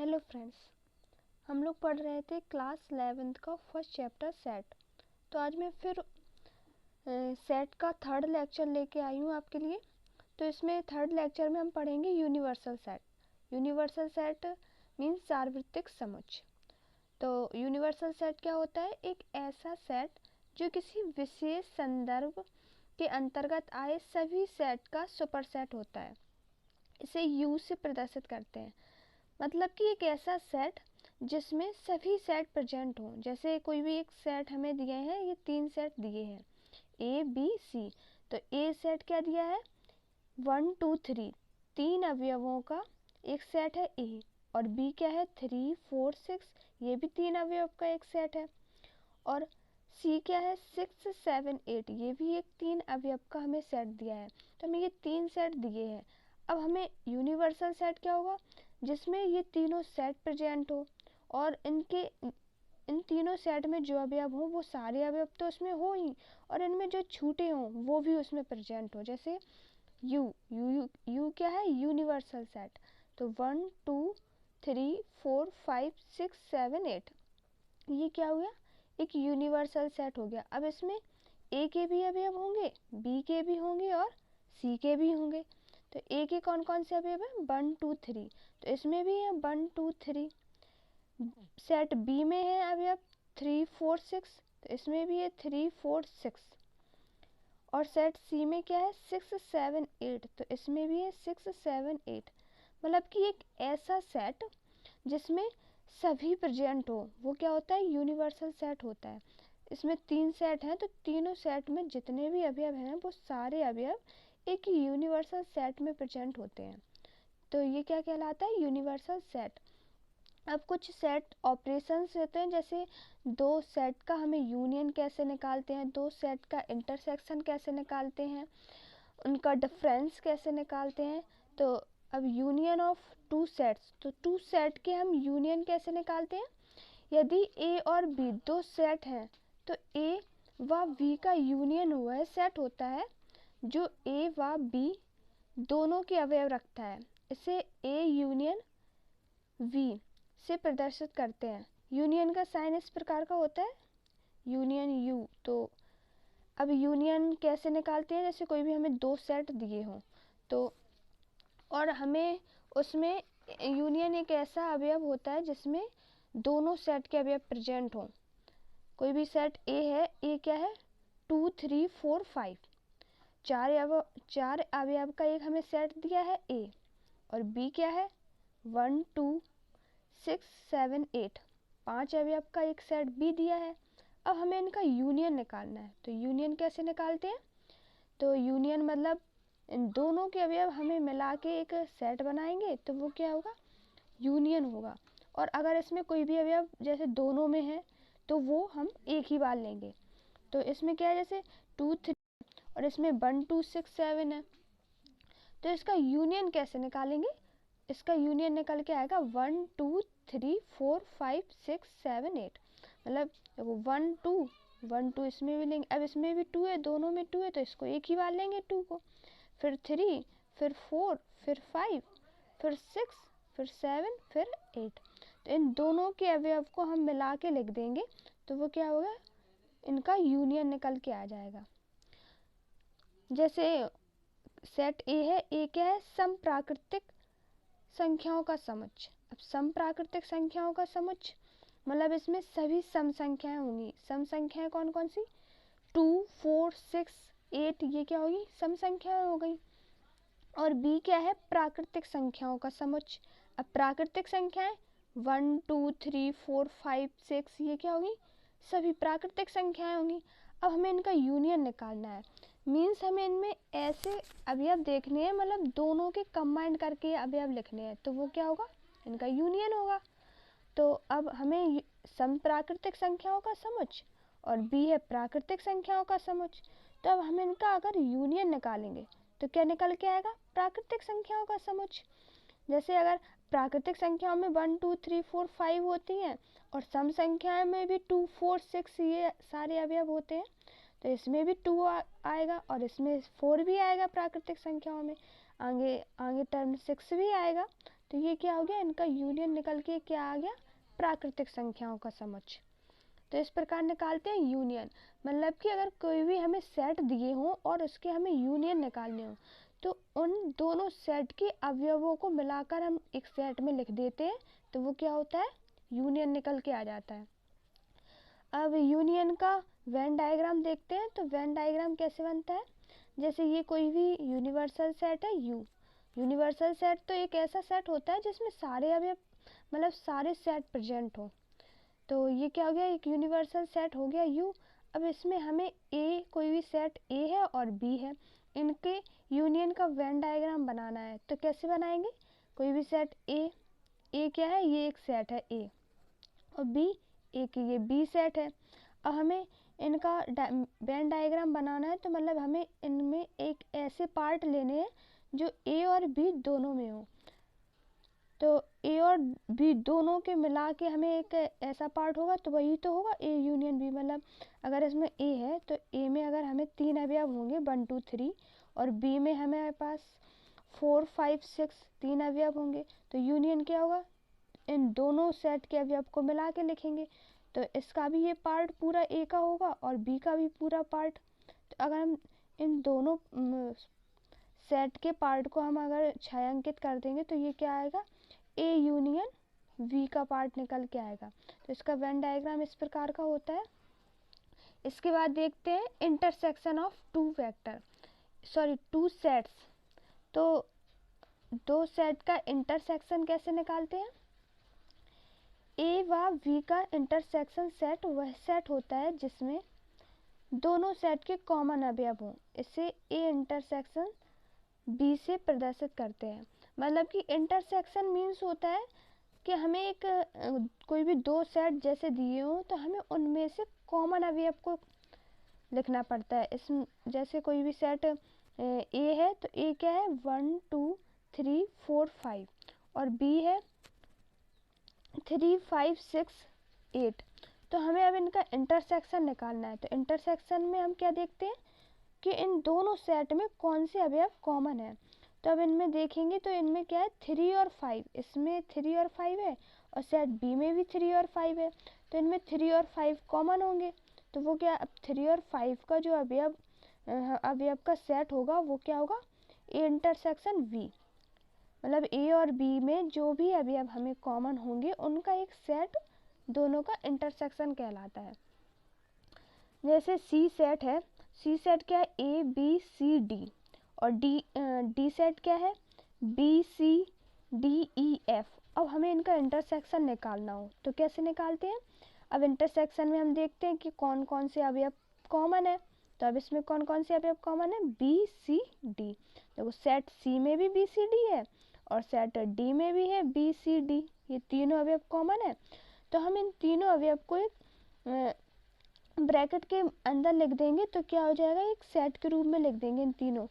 Hello friends, हम लोग पढ़ रहे थे क्लास 11th का फर्स्ट चैप्टर सेट। तो आज मैं फिर सेट का थर्ड लेक्चर लेके आई हूँ आपके लिए। तो इसमें थर्ड लेक्चर में हम पढ़ेंगे universal set. Universal set means सार्वत्रिक समुच्चय। तो यूनिवर्सल सेट क्या होता है? एक ऐसा सेट जो किसी विशेष संदर्भ के अंतर्गत आए सभी सेट का सुपरसेट होता है। इसे यू से प्रदर्शित करते हैं, मतलब कि एक ऐसा सेट जिसमें सभी सेट प्रेजेंट हों। जैसे कोई भी एक सेट हमें दिए हैं, ये 3 सेट दिए हैं ए बी सी। तो ए सेट क्या दिया है? 1 2 3 3 अवयवों का एक सेट है ए। और बी क्या है? 3 4 6, ये भी 3 अवयव का एक सेट है। और सी क्या है? 6 7 8, ये भी एक 3 अवयव का हमें सेट दिया है। तो हमें ये 3 सेट दिए हैं। अब हमें यूनिवर्सल सेट क्या होगा? जिसमें ये तीनों सेट प्रेजेंट हो और इन तीनों सेट में जो अवयव हो वो सारे अवयव तो उसमें हो ही, और इनमें जो छूटे हों वो भी उसमें प्रेजेंट हो। जैसे यू यू यू यू क्या है? Universal set. तो 1 2 3 4 5 6 7 8, ये क्या हो गया? एक यूनिवर्सल सेट हो गया। अब इसमें ए के भी अवयव होंगे, बी के भी होंगे और सी के भी होंगे। तो ए के कौन कौन से अवयव हैं? 1 2 3, तो इसमें भी है 1 2 3। सेट बी में है अवयव 3 4 6, तो इसमें भी है 3 4 6। और सेट सी में क्या है? 6 7 8, तो इसमें भी है 6 7 8। मतलब कि एक ऐसा सेट जिसमें सभी प्रेजेंट हो, वो क्या होता है? यूनिवर्सल सेट होता है। इसमें 3 सेट हैं, तो तीनों सेट में जितने भी अवयव हैं वो सारे अवयव एक ही यूनिवर्सल सेट में प्रेजेंट होते हैं। तो ये क्या कहलाता है? Universal set. अब कुछ सेट ऑपरेशंस होते हैं, जैसे दो सेट का हमें यूनियन कैसे निकालते हैं, दो सेट का इंटरसेक्शन कैसे निकालते हैं, उनका डिफरेंस कैसे निकालते हैं। तो अब यूनियन ऑफ टू सेट्स, तो टू सेट के हम यूनियन कैसे निकालते हैं? यदि ए और बी दो सेट हैं तो ए व बी का यूनियन वह सेट होता है जो ए व बी दोनों के अवयव रखता है। इसे ए यूनियन वी से प्रदर्शित करते हैं। यूनियन का साइन इस प्रकार का होता है, यूनियन यू। तो अब यूनियन कैसे निकालते हैं? जैसे कोई भी हमें दो सेट दिए हों तो, और हमें उसमें यूनियन एक ऐसा अवयव होता है जिसमें दोनों सेट के अवयव प्रेजेंट हों। कोई भी सेट ए है, ए क्या है? 2 3 4 5, चार अवयव का एक हमें सेट दिया है ए। और बी क्या है? 1 2 6 7 8, 5 अवयव का एक सेट बी दिया है। अब हमें इनका यूनियन निकालना है। तो यूनियन कैसे निकालते हैं? तो यूनियन मतलब इन दोनों के अवयव हमें मिला के एक सेट बनाएंगे, तो वो क्या होगा? यूनियन होगा। और अगर इसमें कोई भी अवयव जैसे दोनों में है तो वो हम एक ही बार लेंगे। तो इसमें क्या है? जैसे 2 3 और इसमें 1 2 6 7 है, तो इसका यूनियन कैसे निकालेंगे? इसका यूनियन निकल के आएगा 1 2 3 4 5 6 7 8। मतलब देखो 1 2 इसमें भी लेंगे, अब इसमें भी 2 है, दोनों में 2 है, तो इसको एक ही बार लेंगे 2 को। फिर 3, फिर 4, फिर 5, फिर 6, फिर 7, फिर 8। तो इन दोनों के अवयव को हम मिला के लिख देंगे, तो वो क्या होगा? इनका यूनियन निकल के आ जाएगा। जैसे सेट ए है, ए क्या है? समप्राकृतिक संख्याओं का समुच्चय। अब समप्राकृतिक संख्याओं का समुच्चय मतलब इसमें सभी सम संख्याएं होंगी। सम संख्याएं कौन कौन सी? 2 4 6 8, ये क्या होगी? सम संख्याएं हो गई। और बी क्या है? प्राकृतिक संख्याओं का समुच्चय। अब प्राकृतिक संख्याएं 1 2 3 4 5 6, ये क्या होगी? सभी प्राकृतिक संख्याएं होंगी। अब हमें इनका यूनियन निकालना है, मीन्स हमें इनमें ऐसे अवयव देखने हैं, मतलब दोनों के कंबाइन करके अवयव लिखने हैं, तो वो क्या होगा? इनका यूनियन होगा। तो अब हमें सम प्राकृतिक संख्याओं का समुच्चय और बी है प्राकृतिक संख्याओं का समुच्चय। तो अब हम इनका अगर यूनियन निकालेंगे तो क्या निकल के आएगा? प्राकृतिक संख्याओं का समुच्चय। जैसे अगर प्राकृतिक संख्याओं में 1 2 3 4 5 होती हैं और सम संख्याओं में भी 2 4 6 ये सारे अवयव होते हैं, तो इसमें भी 2 आएगा और इसमें 4 भी आएगा प्राकृतिक संख्याओं में। आगे आगे टर्म 6 भी आएगा। तो ये क्या हो गया, इनका यूनियन निकल के क्या आ गया, प्राकृतिक संख्याओं का समुच्चय। तो इस प्रकार निकालते हैं यूनियन। मतलब कि अगर कोई भी हमें सेट दिए हों और उसके हमें यूनियन निकालने हो, तो उन दोनों सेट के अवयवों को मिलाकर हम एक सेट में लिख देते हैं, तो वो क्या होता है, यूनियन निकल के आ जाता है। अब यूनियन का वेन डायग्राम देखते हैं। तो वेन डायग्राम कैसे बनता है, जैसे ये कोई भी यूनिवर्सल सेट है यू। यूनिवर्सल सेट तो एक ऐसा सेट होता है जिसमें सारे अवयव, मतलब सारे सेट प्रेजेंट हो। तो ये क्या हो गया, एक यूनिवर्सल सेट हो गया यू। अब इसमें हमें ए, कोई भी सेट ए है और बी है, इनके यूनियन का वेन डायग्राम बनाना है। तो कैसे बनाएंगे, कोई भी सेट ए क्या है, ये एक सेट है ए, और बी एक ये बी सेट है। अब हमें इनका वेन डायग्राम बनाना है, तो मतलब हमें इनमें एक ऐसे पार्ट लेने हैं जो ए और बी दोनों में हो। तो ए और बी दोनों के मिला के हमें एक ऐसा पार्ट होगा, तो वही तो होगा ए यूनियन बी। मतलब अगर इसमें ए है तो ए में अगर हमें 3 अवयव होंगे 1 2 3, और बी में हमारे पास 4 5 6 3 अवयव होंगे, तो यूनियन क्या होगा, इन दोनों सेट के अवयव को मिला के लिखेंगे। तो इसका भी ये पार्ट पूरा ए का होगा और बी का भी पूरा पार्ट। तो अगर हम इन दोनों सेट के पार्ट को हम अगर छायांकित कर देंगे, तो ये क्या आएगा, ए यूनियन वी का पार्ट निकल के आएगा। तो इसका वेन डायग्राम इस प्रकार का होता है। इसके बाद देखते हैं इंटरसेक्शन ऑफ टू सेट्स। तो दो सेट का इंटरसेक्शन कैसे निकालते हैं, ए व वी का इंटरसेक्शन सेट वह सेट होता है जिसमें दोनों सेट के कॉमन अवयव हों। इसे ए इंटरसेक्शन बी से प्रदर्शित करते हैं। मतलब कि इंटरसेक्शन मीन्स होता है कि हमें एक कोई भी दो सेट जैसे दिए हों, तो हमें उनमें से कॉमन अवयव को लिखना पड़ता है। इस जैसे कोई भी सेट ए है, तो ए क्या है, 1 2 3 4 5, और बी है 3 5 6 8। तो हमें अब इनका इंटरसेक्शन निकालना है। तो इंटरसेक्शन में हम क्या देखते हैं कि इन दोनों सेट में कौन से अवयव कॉमन है। तो अब इनमें देखेंगे तो इनमें क्या है, 3 और 5, इसमें 3 और 5 है, और सेट बी में भी 3 और 5 है। तो इनमें 3 और 5 कॉमन होंगे, तो वो क्या, अब 3 और 5 का जो अवयव का सेट होगा वो क्या होगा, ए इंटरसेक्शन वी। मतलब ए और बी में जो भी अवयव हमें कॉमन होंगे उनका एक सेट दोनों का इंटरसेक्शन कहलाता है। जैसे सी सेट है, सी सेट क्या है, ए बी सी डी, और डी सेट क्या है, B C D E F. अब हमें इनका इंटरसेक्शन निकालना हो तो कैसे निकालते हैं, अब इंटरसेक्शन में हम देखते हैं कि कौन कौन से अवयव कॉमन है। तो अब इसमें कौन कौन से अवयव कॉमन है, बी सी डी। देखो सेट सी में भी बी सी डी है और सेट डी में भी है बी सी डी, ये तीनों अवयव कॉमन है। तो हम इन तीनों अवयव को एक ब्रैकेट के अंदर लिख देंगे, तो क्या हो जाएगा, एक सेट के रूप में लिख देंगे इन तीनों।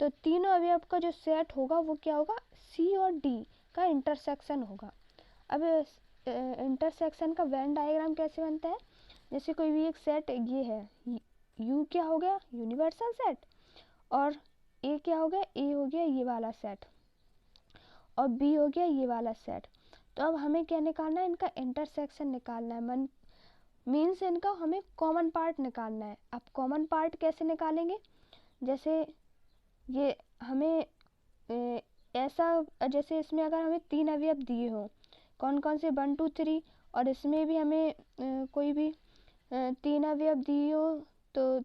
तो तीनों अवयव का जो सेट होगा वो क्या होगा, सी और डी का इंटरसेक्शन होगा। अब इंटरसेक्शन का वेन डायग्राम कैसे बनता है, जैसे कोई भी एक सेट ये है, यू क्या हो गया, यूनिवर्सल सेट, और ए क्या हो गया, ए हो गया ये वाला सेट, और बी हो गया ये वाला सेट। तो अब हमें क्या निकालना है, इनका इंटरसेक्शन निकालना है। मीन्स इनका हमें कॉमन पार्ट निकालना है। अब कॉमन पार्ट कैसे निकालेंगे, जैसे ये हमें ऐसा, जैसे इसमें अगर हमें 3 अवयव दिए हों, कौन कौन से 1 2 3, और इसमें भी हमें कोई भी 3 अवयव दिए हो, तो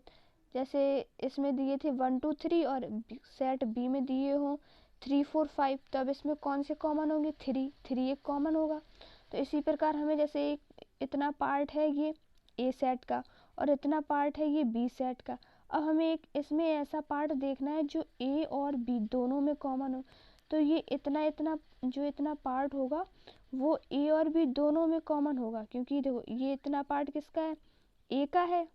जैसे इसमें दिए थे 1 2 3 और सेट बी में दिए हों 3 4 5, तो अब इसमें कौन से कॉमन होंगे, 3 एक कॉमन होगा। तो इसी प्रकार हमें जैसे इतना पार्ट है ये ए सेट का और इतना पार्ट है ये बी सेट का। अब हमें एक इसमें ऐसा पार्ट देखना है जो ए और बी दोनों में कॉमन हो। तो ये इतना पार्ट होगा वो ए और बी दोनों में कॉमन होगा, क्योंकि देखो ये इतना पार्ट किसका है, ए का है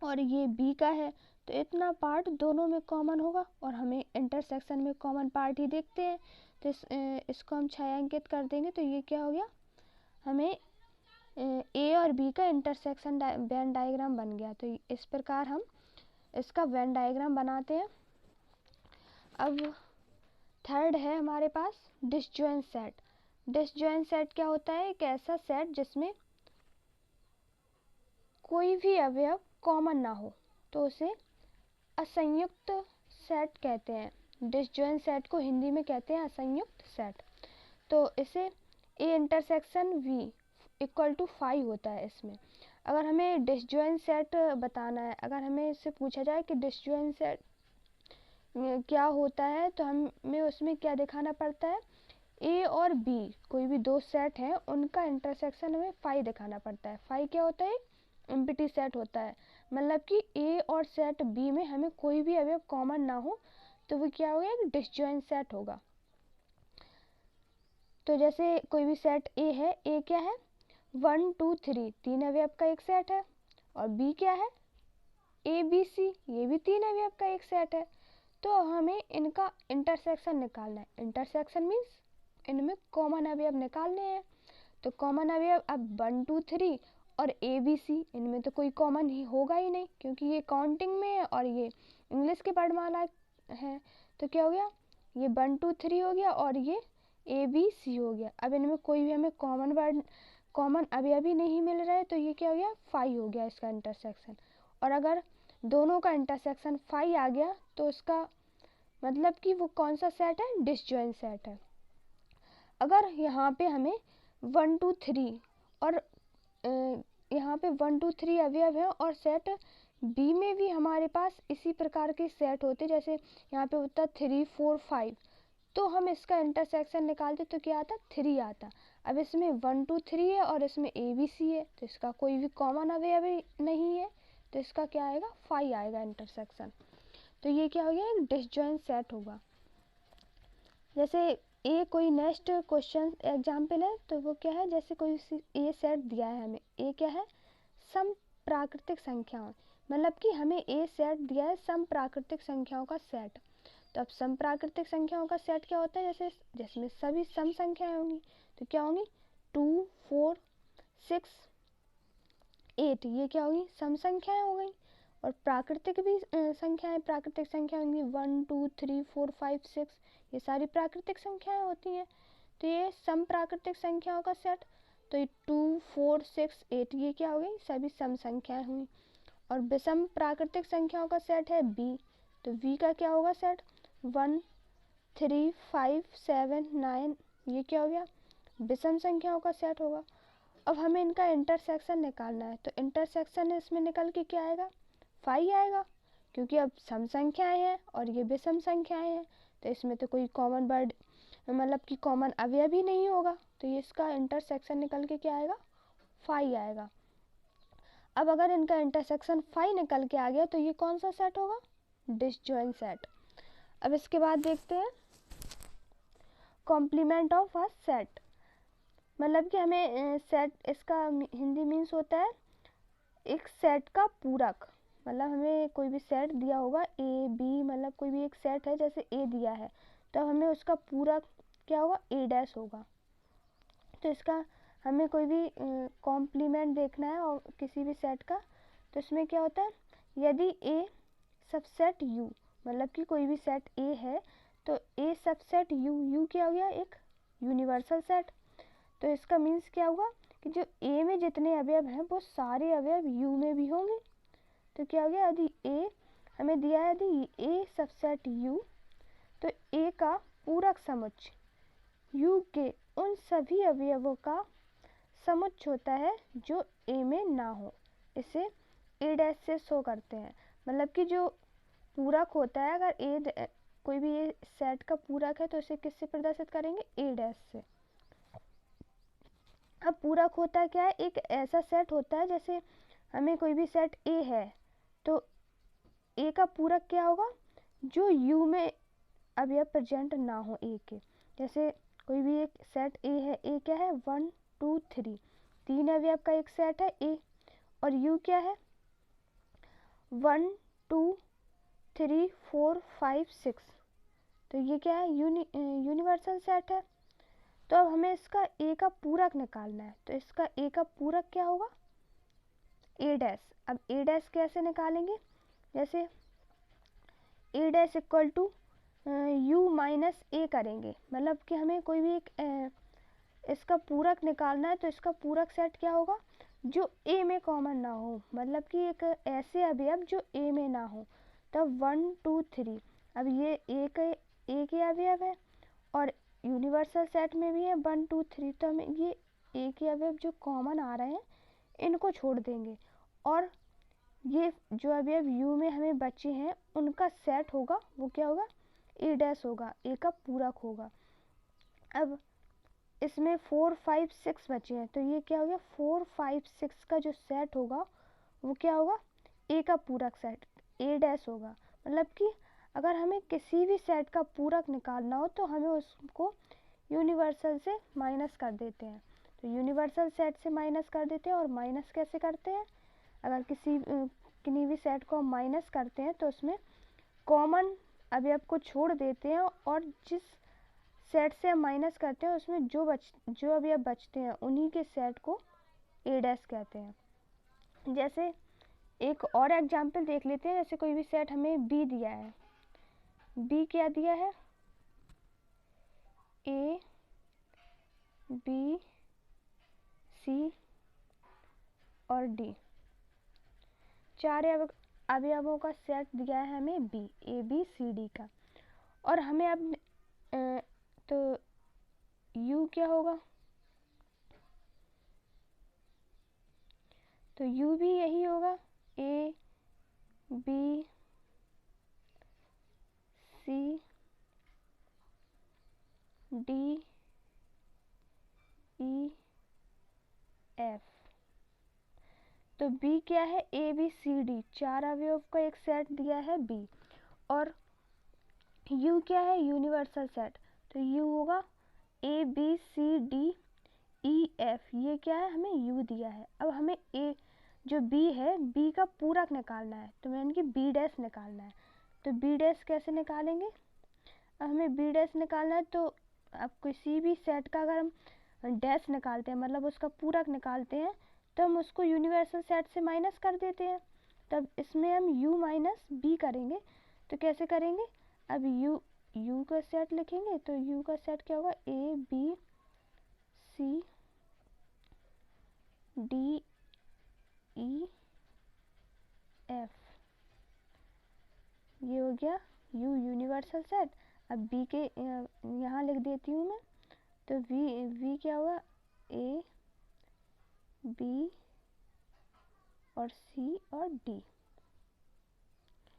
और ये बी का है। तो इतना पार्ट दोनों में कॉमन होगा, और हमें इंटरसेक्शन में कॉमन पार्ट ही देखते हैं। तो इसको हम छायांकित कर देंगे, तो ये क्या हो गया, हमें ए और बी का इंटरसेक्शन वेन डायग्राम बन गया। तो इस प्रकार हम इसका वेन डायग्राम बनाते हैं। अब थर्ड है हमारे पास डिसजॉइंट सेट। डिसजॉइंट सेट क्या होता है? एक ऐसा सेट जिसमें कोई भी अवयव कॉमन ना हो, तो उसे असंयुक्त सेट कहते हैं। डिसजॉइंट सेट को हिंदी में कहते हैं असंयुक्त सेट। तो इसे A intersection B equal to 5 होता है। इसमें अगर हमें डिसजॉइंट सेट बताना है, अगर हमें इससे पूछा जाए कि डिसजॉइंट सेट क्या होता है, तो हमें उसमें क्या दिखाना पड़ता है? ए और बी कोई भी दो सेट हैं, उनका इंटरसेक्शन हमें 5 दिखाना पड़ता है। 5 क्या होता है? एम्प्टी सेट होता है। मतलब कि ए और सेट बी में हमें कोई भी अवयव कॉमन ना हो, तो वो क्या होगा? एक डिसजॉइंट सेट होगा। तो जैसे कोई भी सेट ए है, ए क्या है? 1 2 3 तीन अवयव का एक सेट है। और बी क्या है? ए बी सी, ये भी तीन अवयव का एक सेट है। तो हमें इनका इंटरसेक्शन निकालना है। इंटरसेक्शन मीन्स इनमें कॉमन अवयव निकालने हैं। तो कॉमन अवयव अब 1 2 3 और ए बी सी, इनमें तो कोई कॉमन ही होगा ही नहीं, क्योंकि ये काउंटिंग में है और ये इंग्लिश के वर्णमाला है। तो क्या हो गया? ये 1 2 3 हो गया और ये ए बी सी हो गया। अब इनमें कोई भी हमें कॉमन अवयव ही नहीं मिल रहा है, तो ये क्या हो गया? 5 हो गया इसका इंटरसेक्शन। और अगर दोनों का इंटरसेक्शन 5 आ गया, तो इसका मतलब कि वो कौन सा सेट है? डिसजॉइंट सेट है। अगर यहाँ पे हमें 1 2 3 और यहाँ पे 1 2 3 अवयव है और सेट बी में भी हमारे पास इसी प्रकार के सेट होते, जैसे यहाँ पे होता 3 4 5, तो हम इसका इंटरसेक्शन निकालते तो क्या आता? 3 आता। अब इसमें 1 2 3 है और इसमें ए बी सी है, तो इसका कोई भी कॉमन अवयव नहीं है, तो इसका क्या आएगा? 5 आएगा इंटरसेक्शन। तो ये क्या हो गया? एक डिसजॉइंट सेट होगा। जैसे ए कोई नेक्स्ट क्वेश्चन एग्जाम्पल है, तो वो क्या है? जैसे कोई ए सेट दिया है हमें, ए क्या है? सम प्राकृतिक संख्याओं, मतलब कि हमें ए सेट दिया है सम प्राकृतिक संख्याओं का सेट। तो अब सम प्राकृतिक संख्याओं का सेट क्या होता है? जैसे जिसमें सभी सम संख्याएं होंगी, तो क्या होंगी? 2 4 6 8, ये क्या होगी? सम संख्याएं हो गई। और प्राकृतिक भी संख्याएं, प्राकृतिक संख्या होंगी 1 2 3 4 5 6, ये सारी प्राकृतिक संख्याएं होती हैं। तो ये सम प्राकृतिक संख्याओं का सेट। तो ये 2 4 6 8, ये क्या हो गई? सभी सम संख्याएं हुई। और विषम प्राकृतिक संख्याओं का सेट है बी, तो वी का क्या होगा सेट? 1 3 5 7 9, ये क्या हो गया? विषम संख्याओं का सेट होगा। अब हमें इनका इंटरसेक्शन निकालना है, तो इंटरसेक्शन इसमें निकल के क्या आएगा? 5 आएगा, क्योंकि अब सम संख्याएं हैं और ये विषम संख्याएं हैं, तो इसमें तो कोई कॉमन वर्ड मतलब कि कॉमन अवयव ही नहीं होगा, तो ये इसका इंटरसेक्शन निकल के क्या आएगा? 5 आएगा। अब अगर इनका इंटरसेक्शन 5 निकल के आ गया, तो ये कौन सा सेट होगा? Disjoint set. अब इसके बाद देखते हैं कॉम्प्लीमेंट ऑफ अ सेट। मतलब कि हमें सेट, इसका हिंदी मीन्स होता है एक सेट का पूरक। मतलब हमें कोई भी सेट दिया होगा ए बी, मतलब कोई भी एक सेट है, जैसे ए दिया है, तो हमें उसका पूरक क्या होगा? ए डैश होगा। तो इसका हमें कोई भी कॉम्प्लीमेंट देखना है और किसी भी सेट का, तो इसमें क्या होता है? यदि ए सबसेट यू, मतलब कि कोई भी सेट ए है, तो ए सबसेट यू, यू क्या हो गया? एक यूनिवर्सल सेट। तो इसका मीन्स क्या हुआ? कि जो ए में जितने अवयव हैं वो सारे अवयव यू में भी होंगे। तो क्या हो गया? यदि ए हमें दिया है, यदि ए सबसेट यू, तो ए का पूरक समुच्चय यू के उन सभी अवयवों का समुच्चय होता है जो ए में ना हो। इसे ए डैश से शो करते हैं। मतलब कि जो पूरक होता है, अगर ए कोई भी ए सेट का पूरक है, तो इसे किससे प्रदर्शित करेंगे? ए डैश से। अब पूरक होता है क्या है? एक ऐसा सेट होता है, जैसे हमें कोई भी सेट ए है, तो ए का पूरक क्या होगा? जो यू में अवयव प्रेजेंट ना हो ए के। जैसे कोई भी एक सेट ए है, ए क्या है? 1 2 3, तीन अवयव का एक सेट है ए, और यू क्या है? 1 2 3 4 5 6, तो ये क्या है? यूनिवर्सल सेट है। तो अब हमें इसका ए का पूरक निकालना है, तो इसका ए का पूरक क्या होगा? A dash. अब ए डैश कैसे निकालेंगे? जैसे A dash equal to u minus A करेंगे, मतलब कि हमें कोई भी एक इसका पूरक निकालना है, तो इसका पूरक सेट क्या होगा, जो ए में कॉमन ना हो, मतलब कि एक ऐसे अवयव जो ए में ना हो। तब 1 2 3, अब ये ए के अवयव है और यूनिवर्सल सेट में भी है 1 2 3, तो हमें ये ए के अवयव जो कॉमन आ रहे हैं इनको छोड़ देंगे और ये जो अवयव यू में हमें बचे हैं उनका सेट होगा, वो क्या होगा, ए डैश होगा, ए का पूरक होगा। अब इसमें 4 5 6 बचे हैं, तो ये क्या हो गया, 4 5 6 का जो सेट होगा वो क्या होगा, ए का पूरक सेट, ए डैश होगा। मतलब कि अगर हमें किसी भी सेट का पूरक निकालना हो तो हमें उसको यूनिवर्सल से माइनस कर देते हैं। तो यूनिवर्सल सेट से माइनस कर देते हैं, और माइनस कैसे करते हैं, अगर किसी भी सेट को माइनस करते हैं तो उसमें कॉमन अवयव को छोड़ देते हैं और जिस सेट से हम माइनस करते हैं उसमें जो अवयव बचते हैं उन्हीं के सेट को ए डैश कहते हैं। जैसे एक और एग्जाम्पल देख लेते हैं, जैसे कोई भी सेट हमें बी दिया है, बी क्या दिया है, ए बी सी और डी, 4 अवयवों का सेट दिया है हमें B, A B C D का, और हमें अब तो यू क्या होगा, तो यू भी यही होगा, A B C D E F. तो बी क्या है, ए बी सी डी, 4 अवयव का एक सेट दिया है बी, और यू क्या है, यूनिवर्सल सेट, तो यू होगा A B C D E F, ये क्या है, हमें यू दिया है। अब हमें ए जो बी है, बी का पूरक निकालना है, तो यानी कि बी डैश निकालना है। तो बी डैश कैसे निकालेंगे, अब हमें बी डैश निकालना है, तो अब किसी भी सेट का अगर हम डैश निकालते हैं, मतलब उसका पूरक निकालते हैं, तो हम उसको यूनिवर्सल सेट से माइनस कर देते हैं। तब इसमें हम u माइनस बी करेंगे, तो कैसे करेंगे, अब u का सेट लिखेंगे, तो u का सेट क्या होगा, A B C D E F, ये हो गया u यूनिवर्सल सेट। अब b के यहाँ लिख देती हूँ मैं, तो v क्या हुआ, a b और c और d,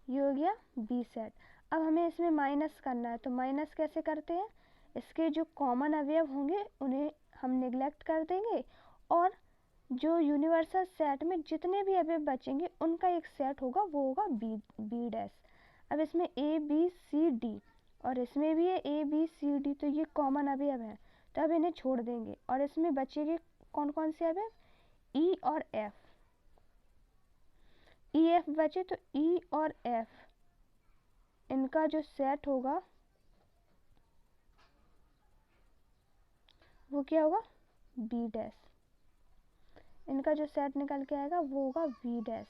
ये हो गया b सेट। अब हमें इसमें माइनस करना है, तो माइनस कैसे करते हैं, इसके जो कॉमन अवयव होंगे उन्हें हम निगलेक्ट कर देंगे, और जो यूनिवर्सल सेट में जितने भी अवयव बचेंगे उनका एक सेट होगा, वो होगा बी डैश। अब इसमें ए बी सी डी और इसमें भी है ए बी सी डी, तो ये कॉमन अवयव है, तो अब इन्हें छोड़ देंगे और इसमें बचेंगे कौन कौन से अवयव, ई और एफ, ई एफ बचे, तो ई और एफ इनका जो सेट होगा वो क्या होगा, बी डैश, इनका जो सेट निकल के आएगा वो होगा वी डैश।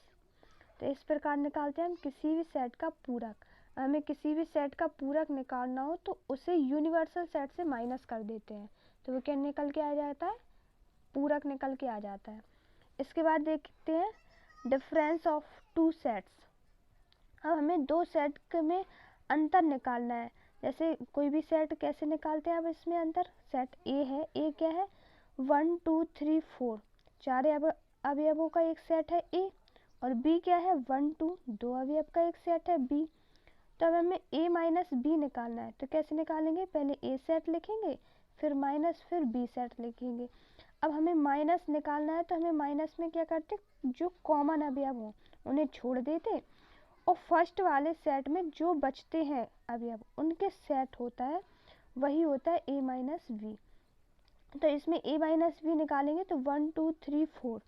तो इस प्रकार निकालते हैं हम किसी भी सेट का पूरक। हमें किसी भी सेट का पूरक निकालना हो तो उसे यूनिवर्सल सेट से माइनस कर देते हैं, तो वो क्या निकल के आ जाता है, पूरक निकल के आ जाता है। इसके बाद देखते हैं डिफरेंस ऑफ टू सेट्स। अब हमें दो सेट में अंतर निकालना है, जैसे कोई भी सेट कैसे निकालते हैं, अब इसमें अंतर, सेट ए है, ए क्या है, 1 2 3 4, 4 अवयवों का एक सेट है ए, और बी क्या है, 1 2, 2 अवयव का एक सेट है बी। तो अब हमें ए माइनस बी निकालना है, तो कैसे निकालेंगे, पहले ए सेट लिखेंगे, फिर माइनस, फिर बी सेट लिखेंगे। अब हमें माइनस निकालना है, तो हमें माइनस में क्या करते, जो कॉमन अवयव हो उन्हें छोड़ देते, और फर्स्ट वाले सेट में जो बचते हैं अवयव उनके सेट होता है, वही होता है ए माइनस बी। तो इसमें ए माइनस बी निकालेंगे तो 1 2 3 4,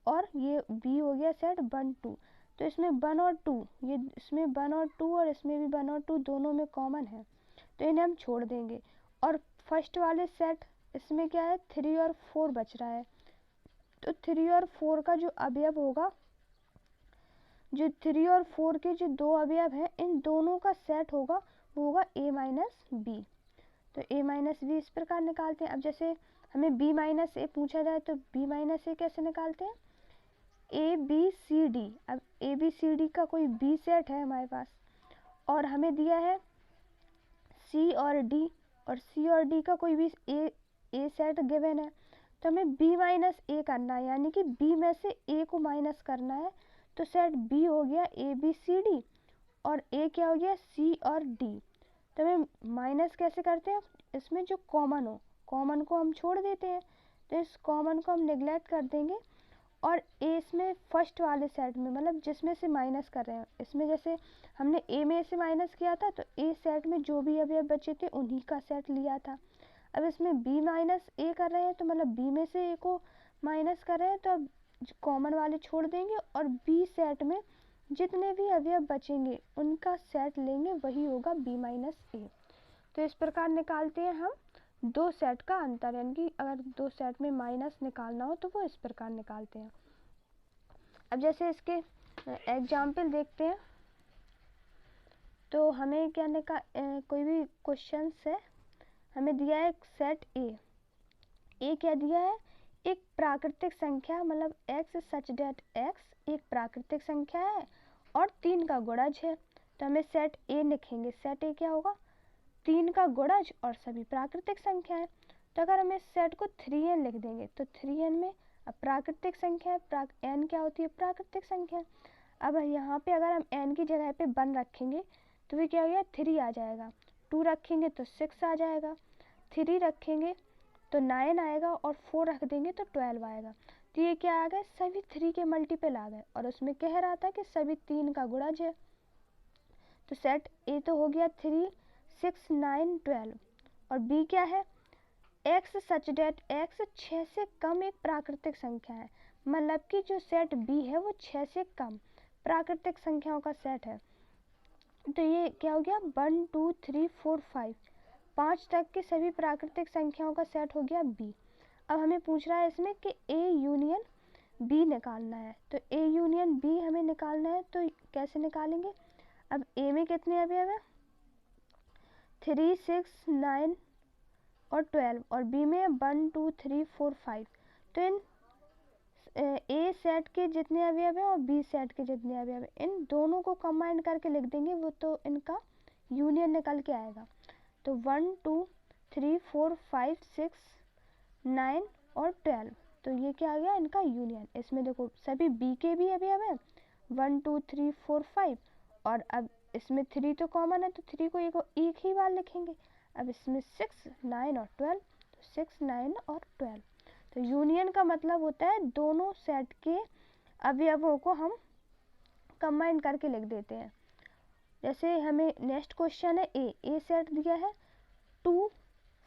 और ये बी हो गया सेट 1 2, तो इसमें 1 और 2, ये इसमें 1 और 2 और इसमें भी 1 और 2 दोनों में कॉमन है, तो इन्हें हम छोड़ देंगे। और फर्स्ट वाले सेट इसमें क्या है, 3 और 4 बच रहा है, तो 3 और 4 का जो अवयव होगा, जो 3 और 4 के जो दो अवयव हैं इन दोनों का सेट होगा, वो होगा a माइनस बी। तो a माइनस बी इस प्रकार निकालते हैं। अब जैसे हमें b माइनस ए पूछा जाए तो b माइनस ए कैसे निकालते हैं, a b c d। अब a b c d का कोई b सेट है हमारे पास और हमें दिया है c और d, और c और d का कोई भी a सेट गिवन है, तो हमें b माइनस ए करना है, यानी कि b में से a को माइनस करना है। तो सेट b हो गया a b c d और a क्या हो गया c और d। तो हमें माइनस कैसे करते हैं, इसमें जो कॉमन हो, कॉमन को हम छोड़ देते हैं, तो इस कॉमन को हम नेग्लेक्ट कर देंगे और a इसमें फर्स्ट वाले सेट में, मतलब जिसमें से माइनस कर रहे हैं, इसमें जैसे हमने a में से माइनस किया था तो a सेट में जो भी अवयव बचे थे उन्हीं का सेट लिया था। अब इसमें b माइनस a कर रहे हैं तो मतलब b में से a को माइनस कर रहे हैं, तो अब कॉमन वाले छोड़ देंगे और b सेट में जितने भी अवयव बचेंगे उनका सेट लेंगे, वही होगा b माइनस a। तो इस प्रकार निकालते हैं हम दो सेट का अंतर, यानी कि अगर दो सेट में माइनस निकालना हो तो वो इस प्रकार निकालते हैं। अब जैसे इसके एग्जाम्पल देखते हैं, तो हमें क्या कोई भी क्वेश्चन है, हमें दिया है सेट ए क्या दिया है, एक प्राकृतिक संख्या, मतलब x सच डेट x एक प्राकृतिक संख्या है और 3 का गुणज है। तो हमें सेट ए लिखेंगे, सेट ए क्या होगा, 3 का गुणज और सभी प्राकृतिक संख्या है। तो अगर हम इस सेट को 3n लिख देंगे तो 3n में अब प्राकृतिक संख्या है, n क्या होती है, प्राकृतिक संख्या। अब यहाँ पे अगर हम n की जगह पे 1 रखेंगे तो ये क्या हो गया 3 आ जाएगा, 2 रखेंगे तो 6 आ जाएगा, 3 रखेंगे तो 9 आएगा और 4 रख देंगे तो 12 आएगा। तो ये क्या आ गए, सभी 3 के मल्टीपल आ गए और उसमें कह रहा था कि सभी 3 का गुणज है। तो सेट ए तो हो गया 3, 6, 9, 12 और बी क्या है, x सच डेट x 6 से कम एक प्राकृतिक संख्या है, मतलब कि जो सेट बी है वो 6 से कम प्राकृतिक संख्याओं का सेट है। तो ये क्या हो गया 1 2 3 4 5 तक के सभी प्राकृतिक संख्याओं का सेट हो गया बी। अब हमें पूछ रहा है इसमें कि ए यूनियन बी निकालना है, तो ए यूनियन बी हमें निकालना है, तो कैसे निकालेंगे। अब ए में कितने अवयव है, 3, 6, 9 और 12 और बी में 1 2 3 4 5। तो इन ए सेट के जितने अवयव हैं और बी सेट के जितने अवयव हैं, इन दोनों को कंबाइन करके लिख देंगे, वो तो इनका यूनियन निकल के आएगा। तो 1 2 3 4 5 6 9 और 12, तो ये क्या आ गया इनका यूनियन। इसमें देखो सभी बी के भी अवयव हैं 1 2 3 4 5 और अब इसमें 3 तो कॉमन है तो 3 को एक ही बार लिखेंगे। अब इसमें 6 9 और 12, तो 6 9 और 12। तो यूनियन का मतलब होता है दोनों सेट के अवयवों को हम कंबाइन करके लिख देते हैं। जैसे हमें नेक्स्ट क्वेश्चन है ए सेट दिया है 2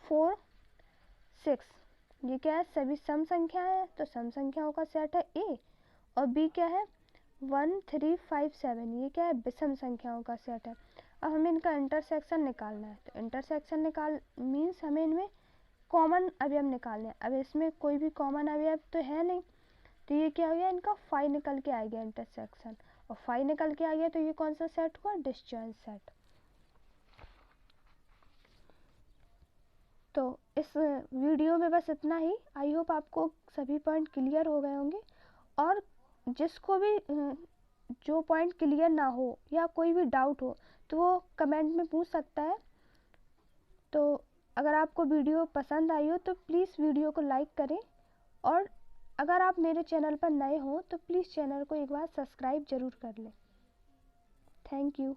4 6, ये क्या है सभी सम संख्या है, तो सम संख्याओं का सेट है ए। और बी क्या है 1 3 5 7, ये क्या है विषम संख्याओं का सेट है। अब हमें इनका इंटरसेक्शन निकालना है, तो इंटरसेक्शन मीन्स हमें इनमें कॉमन अवयव निकालने हैं। अब इसमें कोई भी कॉमन अवयव तो है नहीं, तो ये क्या हो गया इनका 5 निकल के आ गया इंटरसेक्शन, और 5 निकल के आ गया तो ये कौन सा सेट हुआ, डिसजॉइंट सेट। तो इस वीडियो में बस इतना ही। आई होप आपको सभी पॉइंट क्लियर हो गए होंगे, और जिसको भी जो पॉइंट क्लियर ना हो या कोई भी डाउट हो तो वो कमेंट में पूछ सकता है। तो अगर आपको वीडियो पसंद आई हो तो प्लीज़ वीडियो को लाइक करें, और अगर आप मेरे चैनल पर नए हो तो प्लीज़ चैनल को एक बार सब्सक्राइब ज़रूर कर लें। Thank you.